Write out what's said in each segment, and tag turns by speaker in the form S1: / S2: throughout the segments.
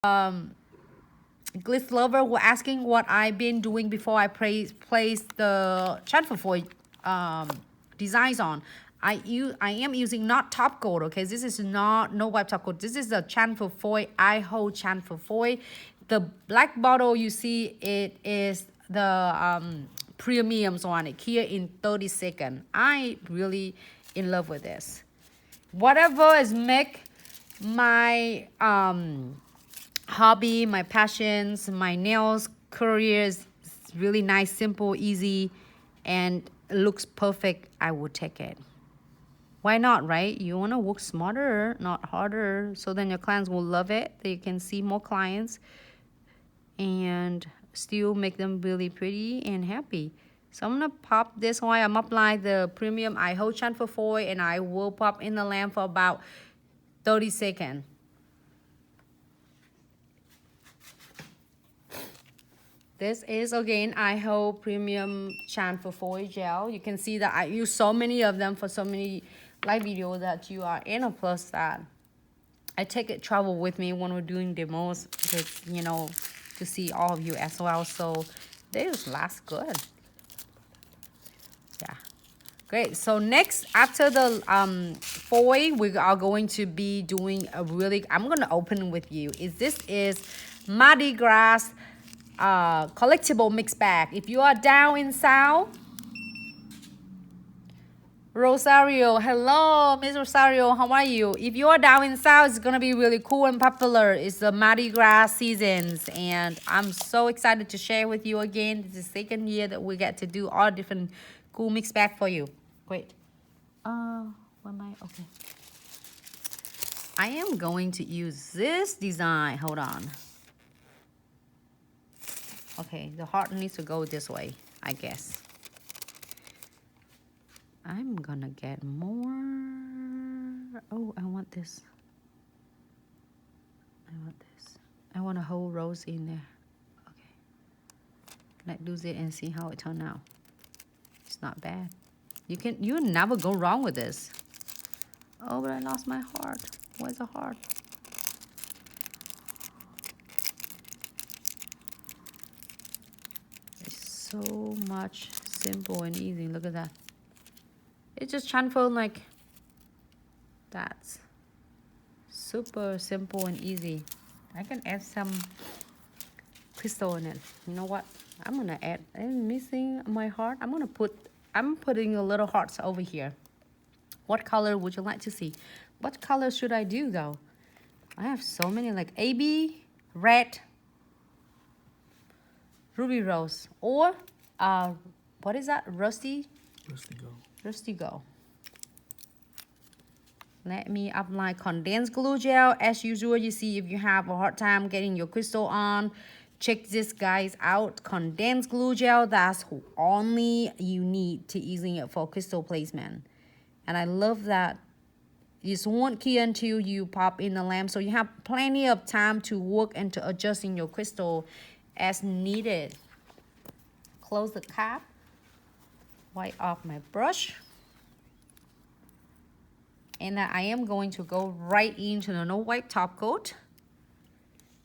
S1: Glitz lover were asking what I've been doing before I place the transfer foil designs on. I am using not top coat. Okay, this is not no wipe top coat. This is the transfer foil. I hold transfer foil. The black bottle you see, it is the premiums on it here in 30 seconds. I really in love with this. Whatever is make my hobby, my passions, my nails careers really nice, simple, easy, and looks perfect, I would take it. Why not, right? You want to work smarter, not harder, so then your clients will love it. They can see more clients and still make them really pretty and happy. So I'm gonna pop this while I'm apply the premium eye hold transfer foil, and I will pop in the lamp for about 30 seconds. This is again I hold premium transfer foil gel. You can see that I use so many of them for so many live videos that you are in, a plus that I take it travel with me when we're doing demos, because you know, to see all of you as well. So they just last good. Yeah, great. So next, after the foil, we are going to be doing a really, I'm gonna open with you, this is Mardi Gras collectible mix bag. If you are down in South, Rosario, hello, Miss Rosario, how are you? If you are down in South, it's gonna be really cool and popular. It's the Mardi Gras seasons, and I'm so excited to share with you again. This is the second year that we get to do all different cool mix bag for you. Great. What am I? Okay. I am going to use this design. Hold on. Okay, the heart needs to go this way, I guess. I'm gonna get more. Oh, I want this. I want this. I want a whole rose in there. Okay. Let's do it and see how it turned out. It's not bad. You never go wrong with this. Oh, but I lost my heart. Where's the heart? It's so much simple and easy. Look at that. It just transferred like that's super simple and easy. I can add some crystal in it. You know what? I'm gonna add. I'm missing my heart. I'm putting a little hearts over here. What color would you like to see? What color should I do though? I have so many, like AB, red, ruby rose, or what is that? Rusty gold. Rusty gold. Let me apply condensed glue gel. As usual, you see, if you have a hard time getting your crystal on, check this guys out. Condensed glue gel, that's only you need to using it for crystal placement. And I love that this won't key until you pop in the lamp, so you have plenty of time to work and to adjusting your crystal as needed. Close the cap. Wipe off my brush. And I am going to go right into the no wipe top coat.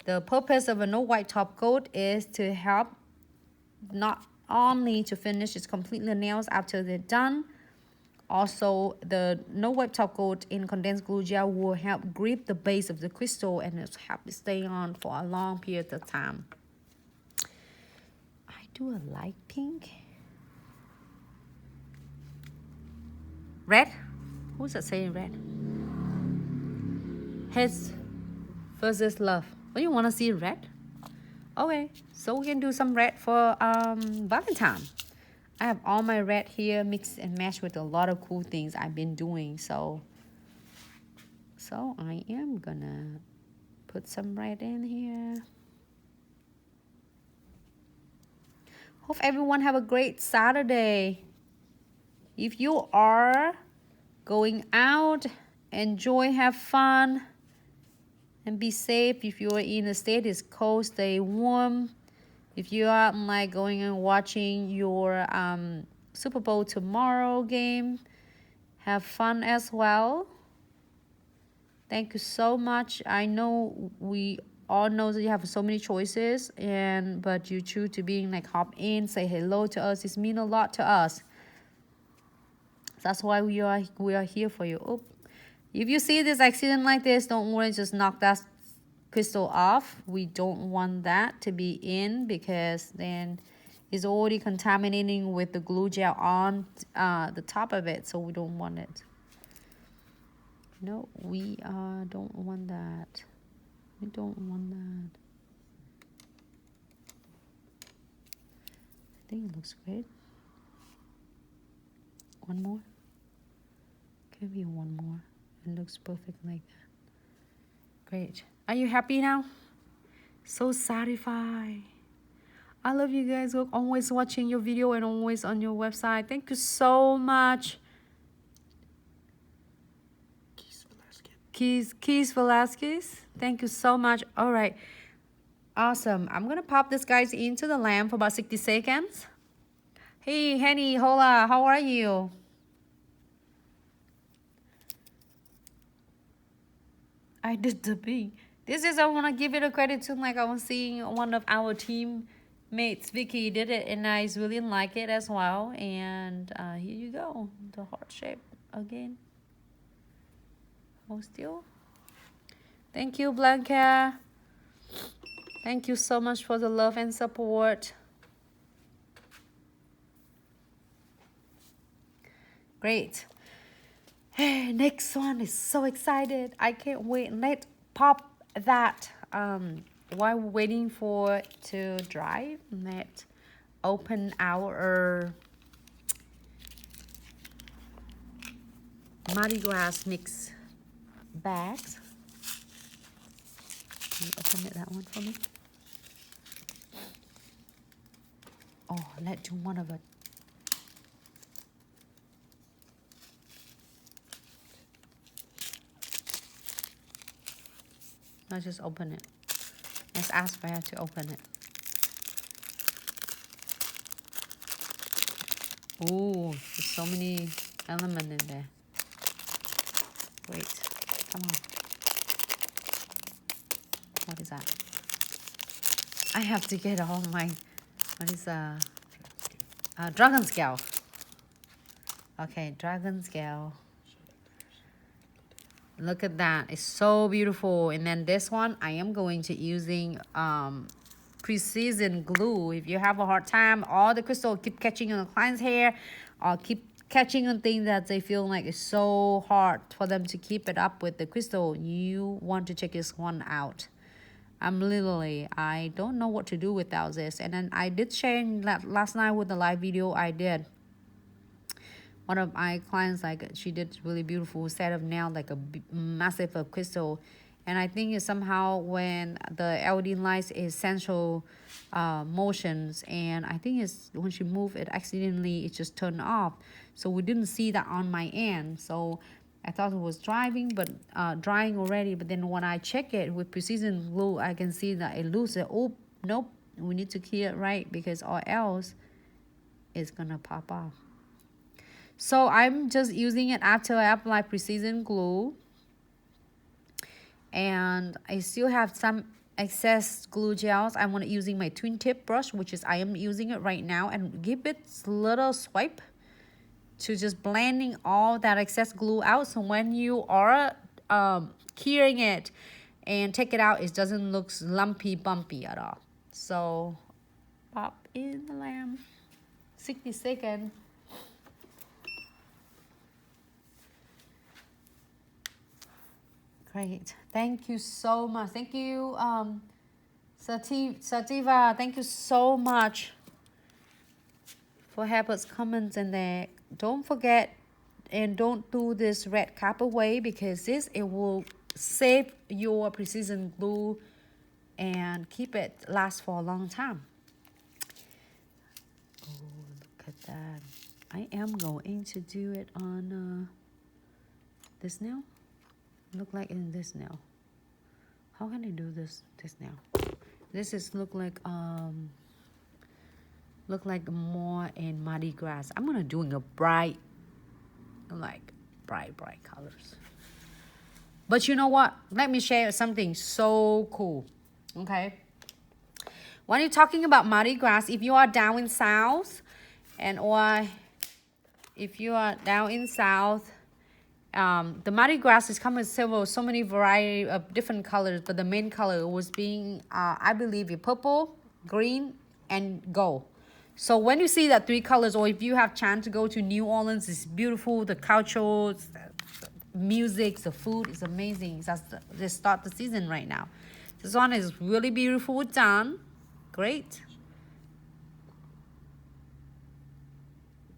S1: The purpose of a no wipe top coat is to help not only to finish its completely nails after they're done. Also, the no wipe top coat in condensed glue gel will help grip the base of the crystal and it's help it stay on for a long period of time. I do a light pink. Red? Who's that saying red? Heads versus love. Oh, you want to see red? Okay, so we can do some red for Valentine. I have all my red here mixed and matched with a lot of cool things I've been doing. So I am gonna put some red in here. Hope everyone have a great Saturday. If you are going out, enjoy, have fun, and be safe. If you are in the state it's cold, stay warm. If you are like going and watching your Super Bowl tomorrow game, have fun as well. Thank you so much. I know we all know that you have so many choices, but you choose to being like hop in, say hello to us. It means a lot to us. That's why we are here for you. Oh, if you see this accident like this, don't worry, just knock that crystal off. We don't want that to be in, because then it's already contaminating with the glue gel on the top of it, so we don't want it. No, we don't want that. We don't want that. I think it looks great. One more. Give me one more. It looks perfect like that. Great. Are you happy now? So satisfied. I love you guys. We're always watching your video and always on your website. Thank you so much. Keys Velasquez. Thank you so much. All right. Awesome. I'm going to pop this guys into the lamp for about 60 seconds. Hey, Henny, hola. How are you? I did the big. This is, I want to give it a credit to, like I was seeing one of our teammates, Vicky, did it, and I really like it as well. And here you go, the heart shape again. Hold still. Thank you, Blanca. Thank you so much for the love and support. Great. Hey, next one is so excited. I can't wait. Let's pop that while we're waiting for it to dry. Let's open our Mardi Gras mix bags. Can you open that one for me? Oh, let's do one of it. Let's just open it. Let's ask for her to open it. Ooh, there's so many elements in there. Wait, come on. What is that? I have to get all my, what is dragon scale. Okay, dragon scale. Look at that, it's so beautiful. And then this one, I am going to using precision glue. If you have a hard time, all the crystal keep catching on the client's hair, or keep catching on things that they feel like it's so hard for them to keep it up with the crystal, you want to check this one out. I don't know what to do without this. And then I did share last night with the live video I did. One of my clients, like, she did really beautiful set of nail, like a massive of crystal. And I think it's somehow when the LED lights is central motions, and I think it's when she moved it accidentally, it just turned off. So we didn't see that on my end. So I thought it was drying already. But then when I check it with precision glue, I can see that it loses. Oh, nope. We need to keep it right, because or else it's gonna pop off. So I'm just using it after I apply precision glue. And I still have some excess glue gels. I'm going to using my twin tip brush, which is I am using it right now, and give it a little swipe to just blending all that excess glue out. So when you are curing it and take it out, it doesn't look lumpy, bumpy at all. So pop in the lamp. 60 seconds. Great. Thank you so much. Thank you, Sativa. Thank you so much for help us comments in there. Don't forget and don't do this red cap away, because it will save your precision glue and keep it last for a long time. Oh, look at that. I am going to do it on this nail. Look like in this nail. How can I do this nail? This is look like more in Mardi Gras. I'm gonna doing a bright colors. But you know what? Let me share something so cool. Okay. When you're talking about Mardi Gras, if you are down in South, or if you are down in South, the Mardi Gras is coming with so many variety of different colors, but the main color was being, I believe, purple, green, and gold. So when you see that three colors, or if you have chance to go to New Orleans, it's beautiful. The culture, the music, the food is amazing. They start the season right now. This one is really beautiful, done. Great.